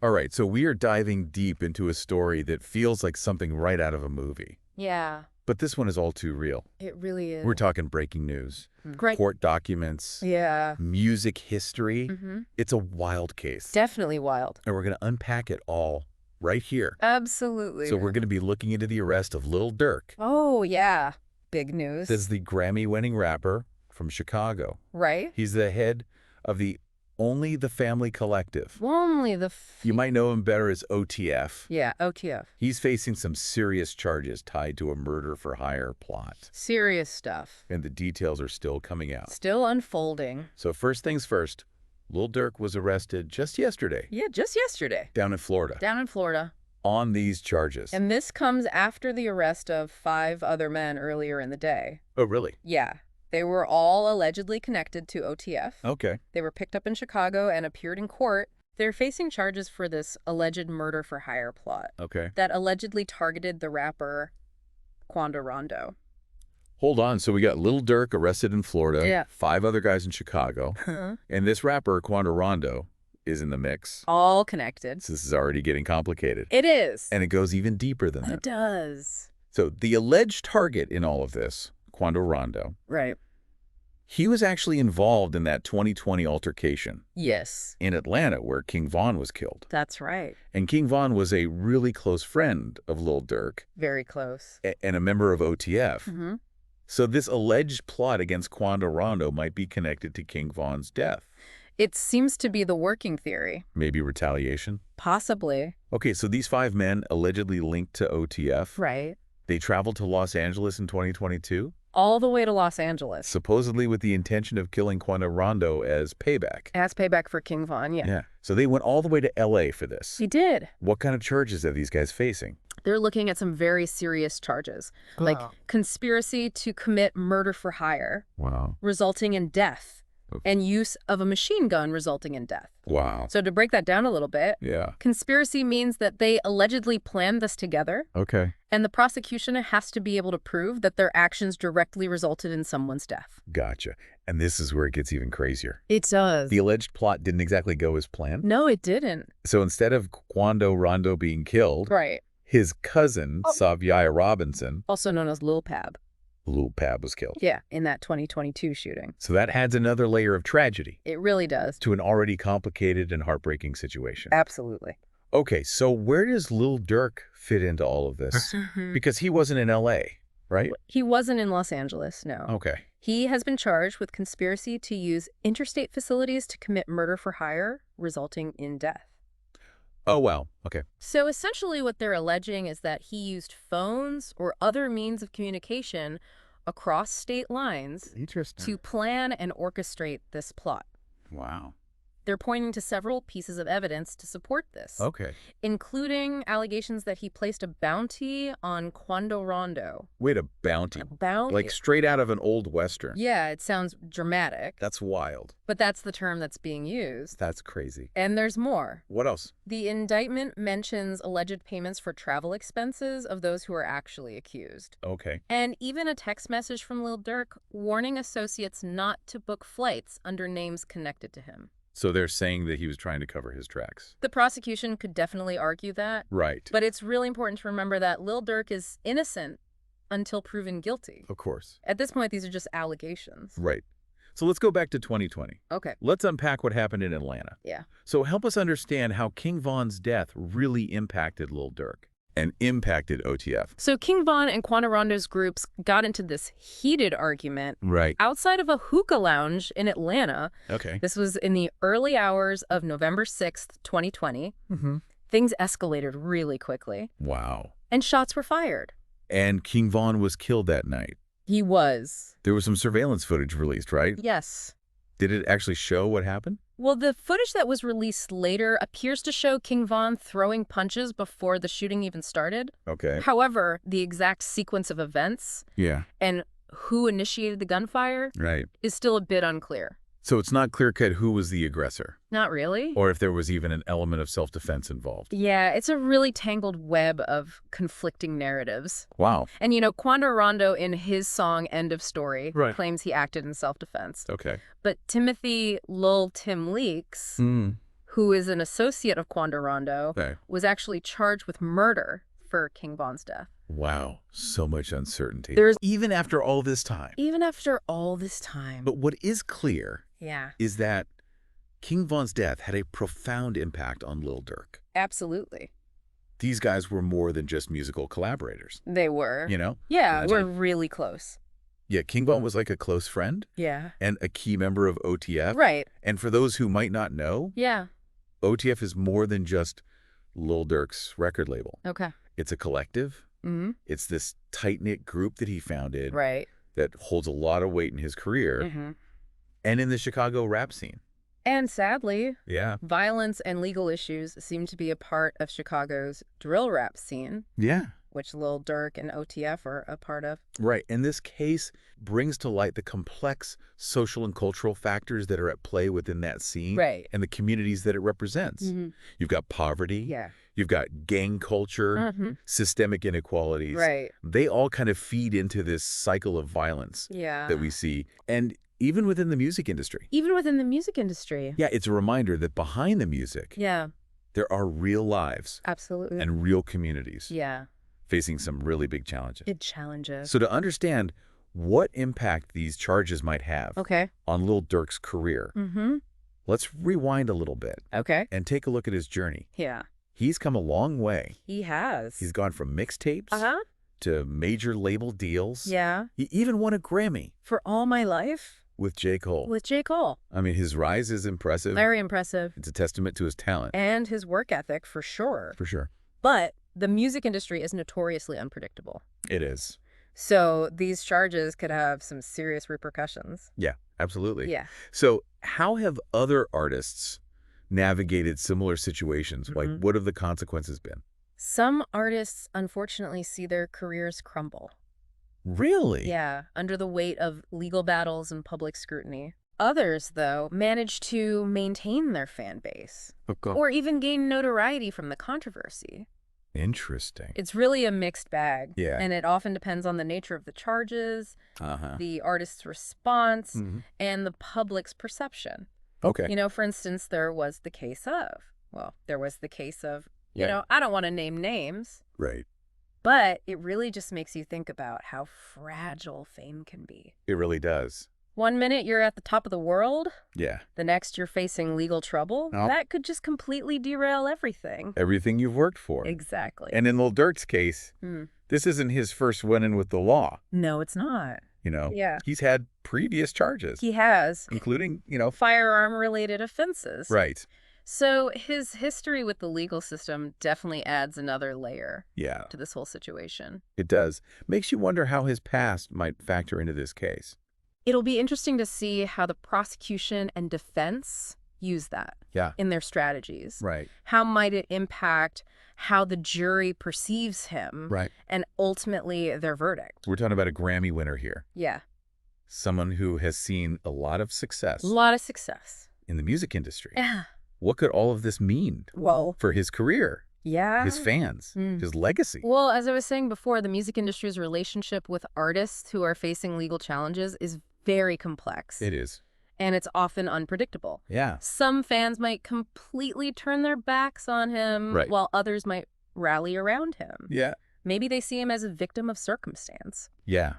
All right, so we are diving deep into a story that feels like something right out of a movie. Yeah, But this one is all too real. it really is. We're talking breaking news, Great. court documents, Yeah. music history. Mm-hmm. It's a wild case. Definitely wild. And we're going to unpack it all right here. Absolutely. So we're going to be looking into the arrest of Lil Durk. Oh, yeah. Big news. This is the Grammy-winning rapper from Chicago. Right? He's the head of the Only the Family Collective. Only the... You might know him better as OTF. Yeah, OTF. He's facing some serious charges tied to a murder-for-hire plot. Serious stuff. And the details are still coming out. Still unfolding. So first things first, Lil Durk was arrested just yesterday. Yeah, just yesterday. Down in Florida. Down in Florida. On these charges. And this comes after the arrest of 5 other men earlier in the day. Oh, really? Yeah. They were all allegedly connected to OTF. Okay. They were picked up in Chicago and appeared in court. They're facing charges for this alleged murder-for-hire plot Okay. that allegedly targeted the rapper Quando Rondo. Hold on. So we got Lil Durk arrested in Florida. Yeah. 5 other guys in Chicago. And this rapper, Quando Rondo, is in the mix. All connected. So this is already getting complicated. It is. And it goes even deeper than It that. does. So the alleged target in all of this, Quando Rondo, Right. he was actually involved in that 2020 altercation Yes. in Atlanta where King Von was killed. That's right. And King Von was a really close friend of Lil Durk Very close. and a member of OTF. Mm-hmm. So this alleged plot against Quando Rondo might be connected to King Von's death. It seems to be the working theory. Maybe retaliation. Possibly. Okay, so these 5 men allegedly linked to OTF. Right. They traveled to Los Angeles in 2022, All the way to Los Angeles. supposedly with the intention of killing Quando Rondo as payback. As payback for King Von, yeah. Yeah. So they went all the way to LA for this. He did. What kind of charges are these guys facing? They're looking at some very serious charges, like conspiracy to commit murder for hire, Wow. resulting in death, and use of a machine gun resulting in death. Wow. So to break that down a little bit, Yeah. conspiracy means that they allegedly planned this together, Okay. and the prosecution has to be able to prove that their actions directly resulted in someone's death. Gotcha. And this is where it gets even crazier. It does. The alleged plot didn't exactly go as planned. No, it didn't. So instead of Quando Rondo being killed, Right. his cousin, Saviah Robinson, Also known as Lil Pab. Lil Pab, was killed. Yeah, in that 2022 shooting. So that adds another layer of tragedy It really does. to an already complicated and heartbreaking situation. Absolutely. Okay, so where does Lil Durk fit into all of this? Because he wasn't in LA, right? He wasn't in Los Angeles, no. Okay. He has been charged with conspiracy to use interstate facilities to commit murder for hire, resulting in death. Oh, wow. Okay. So essentially what they're alleging is that he used phones or other means of communication across state lines Interesting. to plan and orchestrate this plot. Wow. They're pointing to several pieces of evidence to support this, Okay. including allegations that he placed a bounty on Quando Rondo. Wait, a bounty. A bounty? Like straight out of an old Western. Yeah, it sounds dramatic, That's wild. but that's the term that's being used. That's crazy. And there's more. What else? The indictment mentions alleged payments for travel expenses of those who are actually accused. Okay. And even a text message from Lil Durk warning associates not to book flights under names connected to him. So they're saying that he was trying to cover his tracks. The prosecution could definitely argue that, Right. but it's really important to remember that Lil Durk is innocent until proven guilty. Of course. At this point, these are just allegations. Right. So let's go back to 2020. Okay. Let's unpack what happened in Atlanta. Yeah. So help us understand how King Von's death really impacted Lil Durk and impacted OTF. So King Von and Quando Rondo's groups got into this heated argument Right. outside of a hookah lounge in Atlanta. Okay. This was in the early hours of November 6th, 2020. Mm-hmm. Things escalated really quickly, Wow. and shots were fired. And King Von was killed that night. He was. There was some surveillance footage released, right? Yes. Did it actually show what happened? Well, the footage that was released later appears to show King Von throwing punches before the shooting even started. Okay. However, the exact sequence of events Yeah. and who initiated the gunfire Right. is still a bit unclear. So it's not clear-cut who was the aggressor, Not really. or if there was even an element of self-defense involved. Yeah, it's a really tangled web of conflicting narratives. Wow. And, Quando Rondo in his song End of Story Right. claims he acted in self-defense. Okay. But Timothy Lil Tim Leaks, who is an associate of Quando Rondo, Okay. was actually charged with murder for King Von's death. Wow, so much uncertainty. There's Even after all this time. even after all this time. But what is clear Yeah, is that King Von's death had a profound impact on Lil Durk. absolutely. These guys were more than just musical collaborators, They were. you know? Yeah, Imagine. we're really close. Yeah, King Von was like a close friend Yeah. and a key member of OTF. Right. And for those who might not know, Yeah. OTF is more than just Lil Durk's record label. Okay. It's a collective. Mm-hmm. It's this tight-knit group that he founded Right. that holds a lot of weight in his career Mm-hmm. and in the Chicago rap scene. And sadly, Yeah. violence and legal issues seem to be a part of Chicago's drill rap scene, Yeah. which Lil Durk and OTF are a part of. Right. And this case brings to light the complex social and cultural factors that are at play within that scene Right. and the communities that it represents. Mm-hmm. You've got poverty. Yeah. You've got gang culture, Mm-hmm. systemic inequalities. Right. They all kind of feed into this cycle of violence Yeah. that we see. And even within the music industry. Even within the music industry. Yeah, it's a reminder that behind the music, Yeah. there are real lives Absolutely. and real communities Yeah. facing some really big challenges. Big challenges. So to understand what impact these charges might have Okay. on Lil Durk's career, Mm-hmm. let's rewind a little bit Okay. and take a look at his journey. Yeah. He's come a long way. He has. He's gone from mixtapes Uh-huh. to major label deals. Yeah. He even won a Grammy For All My Life with J. Cole. with J. Cole. I mean, his rise is impressive. Very impressive. It's a testament to his talent. And his work ethic, for sure. For sure. But the music industry is notoriously unpredictable. It is. So these charges could have some serious repercussions. Yeah, absolutely. Yeah. So how have other artists navigated similar situations? Like, Mhm. what have the consequences been? Some artists, unfortunately, see their careers crumble. Really? Yeah, under the weight of legal battles and public scrutiny. Others, though, manage to maintain their fan base Okay. or even gain notoriety from the controversy. Interesting. It's really a mixed bag. Yeah. And it often depends on the nature of the charges, Uh-huh. the artist's response, Mhm. and the public's perception. Okay. You know, for instance, there was the case of, Yeah. I don't want to name names, Right. but it really just makes you think about how fragile fame can be. It really does. 1 minute you're at the top of the world, Yeah. the next you're facing legal trouble. Oh. That could just completely derail everything. Everything you've worked for. Exactly. And in Lil Durk's case, Hmm. this isn't his first run-in with the law. No, it's not. You know, Yeah. he's had previous charges, He has including, firearm-related offenses. right. So his history with the legal system definitely adds another layer Yeah, to this whole situation. it does. Makes you wonder how his past might factor into this case. It'll be interesting to see how the prosecution and defense use that Yeah, in their strategies. right, How might it impact how the jury perceives him right. and ultimately their verdict? We're talking about a Grammy winner here. Yeah. Someone who has seen a lot of success A lot of success. in the music industry. Yeah. What could all of this mean Well, for his career, yeah. his fans, Mm. his legacy? Well, as I was saying before, the music industry's relationship with artists who are facing legal challenges is very complex. It is. And it's often unpredictable. Yeah, Some fans might completely turn their backs on him, Right. while others might rally around him. yeah, Maybe they see him as a victim of circumstance. yeah.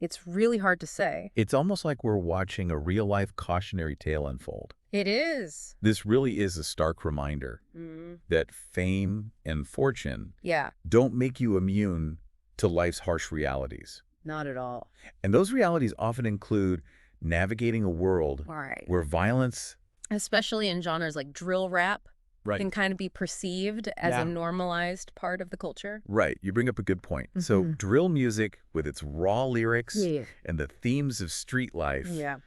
It's really hard to say. It's almost like we're watching a real-life cautionary tale unfold. It is. This really is a stark reminder Mm. that fame and fortune Yeah, don't make you immune to life's harsh realities. not at all. And those realities often include navigating a world All right. where violence... Especially in genres like drill rap, Right, can kind of be perceived as Yeah. a normalized part of the culture. right. You bring up a good point. So Mhm. drill music with its raw lyrics Yeah. and the themes of street life, Yeah,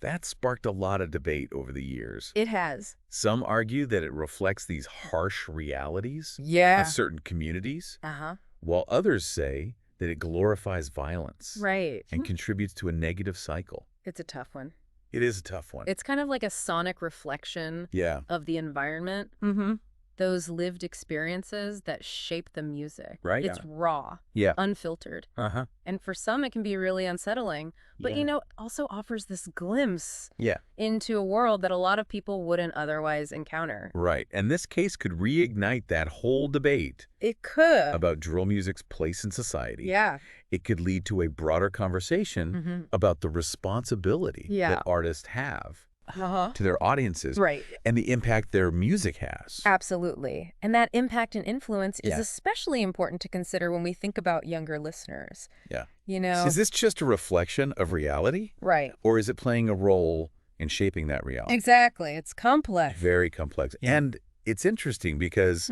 that sparked a lot of debate over the years. it has. Some argue that it reflects these harsh realities Yeah. of certain communities, Uh-huh. while others say that it glorifies violence Right. and contributes to a negative cycle. It's a tough one. It is a tough one. It's kind of like a sonic reflection Yeah, of the environment. Mm-hmm. those lived experiences that shape the music. Right. It's raw, Yeah. unfiltered. Uh-huh. And for some, it can be really unsettling. But, Yeah. it also offers this glimpse Yeah. into a world that a lot of people wouldn't otherwise encounter. Right. And this case could reignite that whole debate It could. about drill music's place in society. Yeah. It could lead to a broader conversation about the responsibility that artists have to their audiences Right. and the impact their music has. Absolutely. And that impact and influence is Yeah. especially important to consider when we think about younger listeners. Yeah. You know? Is this just a reflection of reality? Right. Or is it playing a role in shaping that reality? Exactly. It's complex. Very complex. And it's interesting because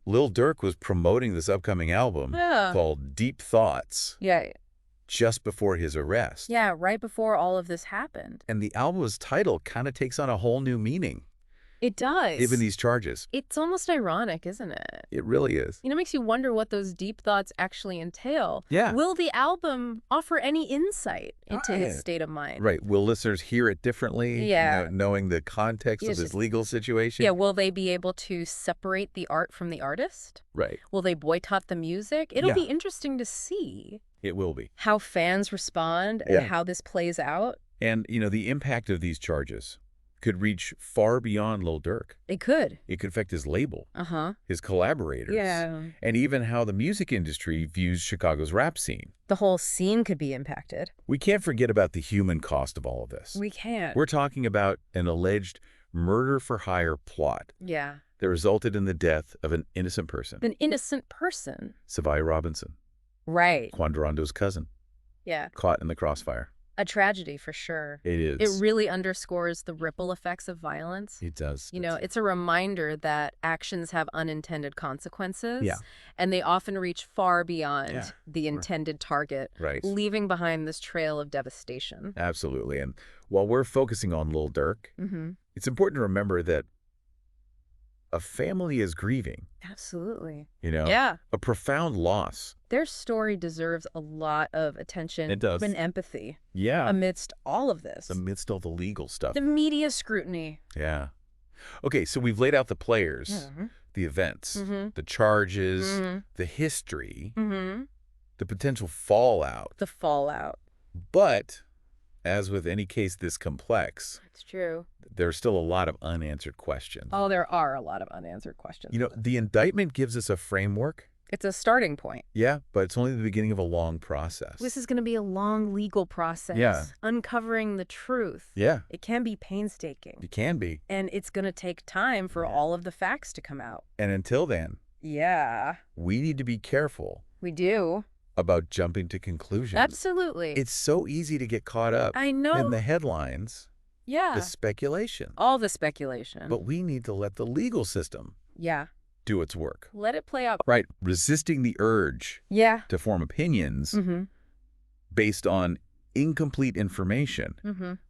Lil Durk was promoting this upcoming album called Deep Thoughts Yeah. just before his arrest. Yeah, right before all of this happened. And the album's title kind of takes on a whole new meaning, It does. given these charges. It's almost ironic, isn't it? It really is. It makes you wonder what those deep thoughts actually entail. Yeah. Will the album offer any insight into his Right. state of mind? Right. Will listeners hear it differently? Yeah. Knowing the context of Yes, his just- legal situation? Yeah, will they be able to separate the art from the artist? Right. Will they boycott the music? It'll Yeah. be interesting to see It will be. how fans respond and how this plays out. And, the impact of these charges could reach far beyond Lil Durk. It could. It could affect his label, Uh-huh. his collaborators, Yeah. and even how the music industry views Chicago's rap scene. The whole scene could be impacted. We can't forget about the human cost of all of this. We can't. We're talking about an alleged murder-for-hire plot Yeah. that resulted in the death of an innocent person, An innocent person. Savaya Robinson, Right. Quando Rondo's cousin, Yeah. caught in the crossfire. A tragedy for sure. It is. It really underscores the ripple effects of violence. It does. It's a reminder that actions have unintended consequences. Yeah. And they often reach far beyond Yeah. the intended target, Right. leaving behind this trail of devastation. Absolutely. And while we're focusing on Lil Durk, it's important to remember that a family is grieving, Absolutely. a profound loss. Their story deserves a lot of attention. It does. And empathy Yeah. amidst all of this. Amidst all the legal stuff. The media scrutiny. Yeah. Okay, so we've laid out the players, the events, the charges, the history, the potential fallout. The fallout. But as with any case this complex, It's true. there's still a lot of unanswered questions. Oh, there are a lot of unanswered questions. The indictment gives us a framework. It's a starting point. Yeah, but it's only the beginning of a long process. This is going to be a long legal process. Yeah. Uncovering the truth. Yeah, It can be painstaking. it can be. And it's going to take time for all of the facts to come out. And until then, Yeah, we need to be careful we do. about jumping to conclusions. Absolutely. It's so easy to get caught up I know. in the headlines, Yeah. the speculation. All the speculation. But we need to let the legal system Yeah. do its work. Let it play out. Right. Resisting the urge Yeah. to form opinions based on incomplete information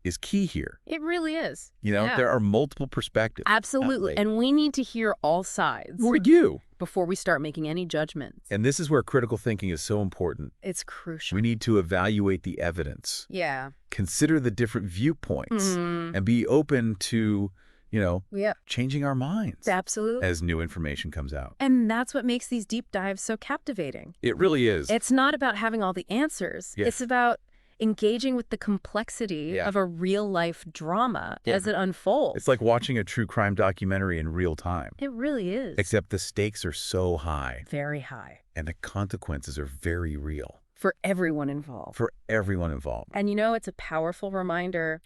is key here. It really is. Yeah. There are multiple perspectives. Absolutely. And we need to hear all sides We do. before we start making any judgments. And this is where critical thinking is so important. It's crucial. We need to evaluate the evidence, Yeah. consider the different viewpoints, and be open to, Yeah. changing our minds Absolutely. as new information comes out. And that's what makes these deep dives so captivating. It really is. It's not about having all the answers. Yeah. It's about engaging with the complexity Yeah. of a real-life drama as it unfolds. It's like watching a true crime documentary in real time, It really is. except the stakes are so high Very high. and the consequences are very real For everyone involved. for everyone involved. And it's a powerful reminder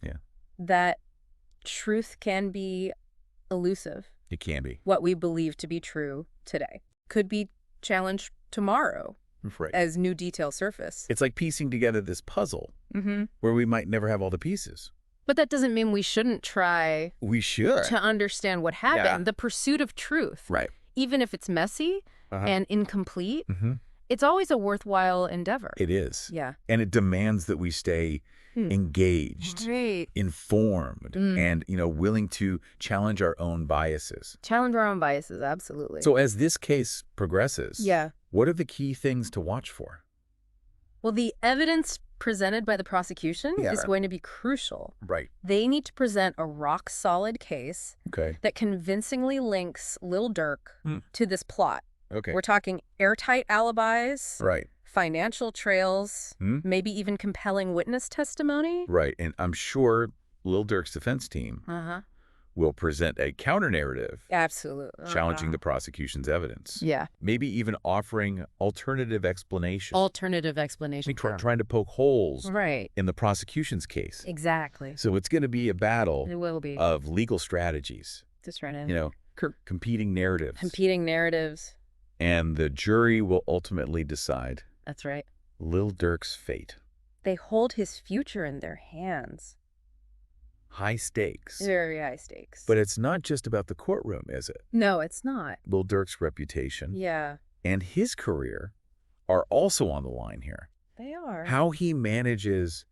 that truth can be elusive. It can be. What we believe to be true today could be challenged tomorrow Right. as new details surface. It's like piecing together this puzzle Mm-hmm. where we might never have all the pieces. But that doesn't mean we shouldn't try We should. to understand what happened. Yeah. The pursuit of truth, Right. even if it's messy and incomplete, Mm-hmm. it's always a worthwhile endeavor. It is. Yeah. And it demands that we stay engaged, Right. informed, and, willing to challenge our own biases. Challenge our own biases, absolutely. So as this case progresses, Yeah. what are the key things to watch for? Well, the evidence presented by the prosecution is going to be crucial. Right. They need to present a rock-solid case that convincingly links Lil Durk to this plot. We're talking airtight alibis, financial trails, maybe even compelling witness testimony. Right, and I'm sure Lil Durk's defense team will present a counter-narrative challenging the prosecution's evidence. Maybe even offering alternative explanations. Trying to poke holes in the prosecution's case. Exactly. So it's going to be a battle It will be. of legal strategies. That's right. You know, competing narratives. Competing narratives. And the jury will ultimately decide. That's right. Lil Durk's fate. They hold his future in their hands. High stakes. Very high stakes. But it's not just about the courtroom, is it? No, it's not. Lil Durk's reputation Yeah. and his career are also on the line here. They are. How he manages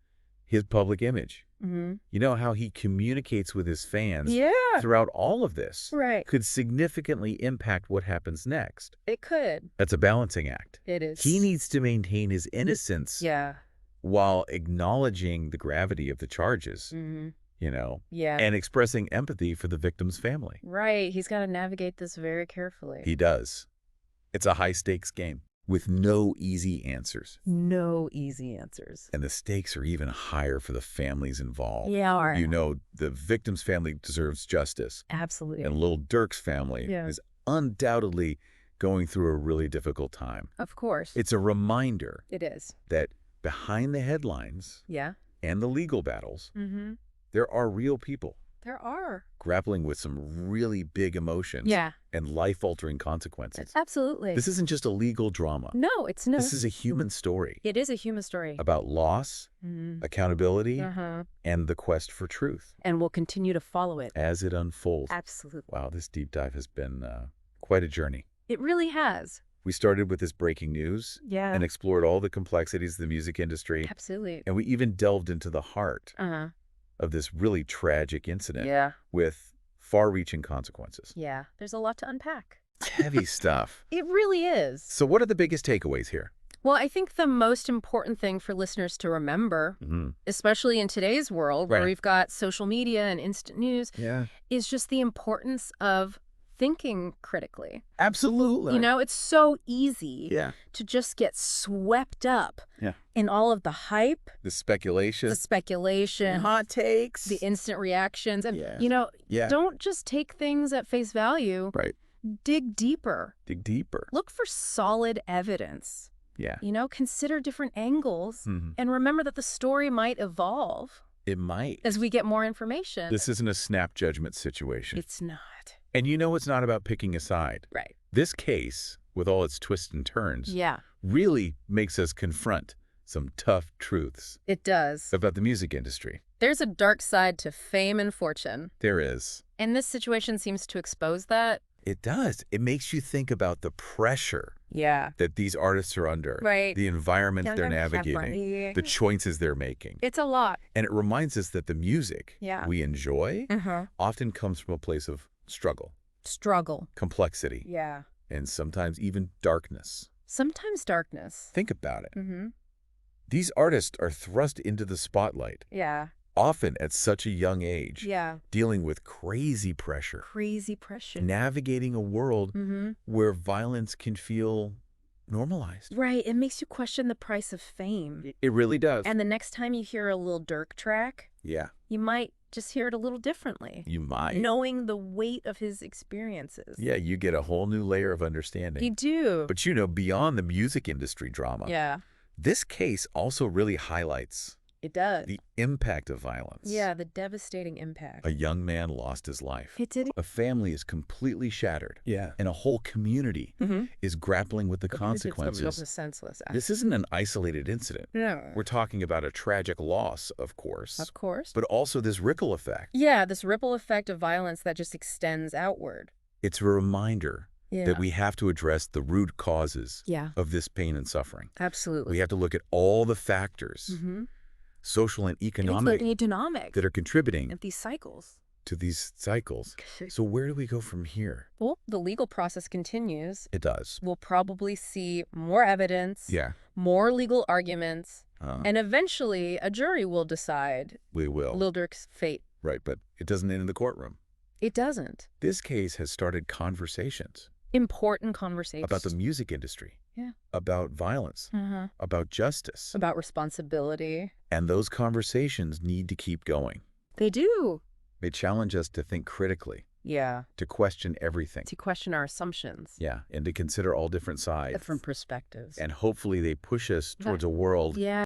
his public image. You know, how he communicates with his fans throughout all of this could significantly impact what happens next. It could. That's a balancing act. It is. He needs to maintain his innocence while acknowledging the gravity of the charges, you know, and expressing empathy for the victim's family. Right. He's got to navigate this very carefully. He does. It's a high-stakes game with no easy answers. No easy answers. And the stakes are even higher for the families involved. Yeah. You know, the victim's family deserves justice. Absolutely. And Lil Durk's family is undoubtedly going through a really difficult time. Of course. It's a reminder. It is. That behind the headlines and the legal battles, there are real people. There are. Grappling with some really big emotions and life-altering consequences. Absolutely. This isn't just a legal drama. No, it's not. This is a human story. It is a human story. About loss, accountability, and the quest for truth. And we'll continue to follow it. As it unfolds. Absolutely. Wow, this deep dive has been quite a journey. It really has. We started with this breaking news and explored all the complexities of the music industry. Absolutely. And we even delved into the heart of this really tragic incident with far-reaching consequences. Yeah, there's a lot to unpack. Heavy stuff. It really is. So what are the biggest takeaways here? Well, I think the most important thing for listeners to remember, especially in today's world where we've got social media and instant news, is just the importance of thinking critically. Absolutely. You know, it's so easy to just get swept up in all of the hype. The speculation. Hot takes. The instant reactions. And, you know, don't just take things at face value. Dig deeper. Look for solid evidence. You know, consider different angles. And remember that the story might evolve. It might. As we get more information. This isn't a snap judgment situation. It's not. And you know it's not about picking a side. This case, with all its twists and turns, really makes us confront some tough truths. It does. About the music industry. There's a dark side to fame and fortune. There is. And this situation seems to expose that. It does. It makes you think about the pressure that these artists are under. The environment they're navigating. The choices they're making. It's a lot. And it reminds us that the music we enjoy often comes from a place of struggle, complexity, and sometimes even darkness. Think about it. These artists are thrust into the spotlight, often at such a young age, dealing with crazy pressure, navigating a world where violence can feel normalized. It makes you question the price of fame. It really does. And the next time you hear a Lil Durk track, you might just hear it a little differently. You might. Knowing the weight of his experiences. Yeah, you get a whole new layer of understanding. You do. But you know, beyond the music industry drama, this case also really highlights the impact of violence. The devastating impact. A young man lost his life. It did. A family is completely shattered. And a whole community is grappling with the consequences. Senseless. This isn't an isolated incident. No. We're talking about a tragic loss, of course. Of course. But also this ripple effect. This ripple effect of violence that just extends outward. It's a reminder that we have to address the root causes of this pain and suffering. Absolutely. We have to look at all the factors, social and economic, that are contributing to these cycles. to these cycles. So where do we go from here? Well, the legal process continues. It does. We'll probably see more evidence, more legal arguments, and eventually a jury will decide Lil Durk's fate. Right, but it doesn't end in the courtroom. It doesn't. This case has started conversations. Important conversations. About the music industry. Yeah. About violence. About justice. About responsibility. And those conversations need to keep going. They do. They challenge us to think critically. Yeah. To question everything. To question our assumptions. Yeah, and to consider all different sides. Different perspectives. And hopefully they push us towards a world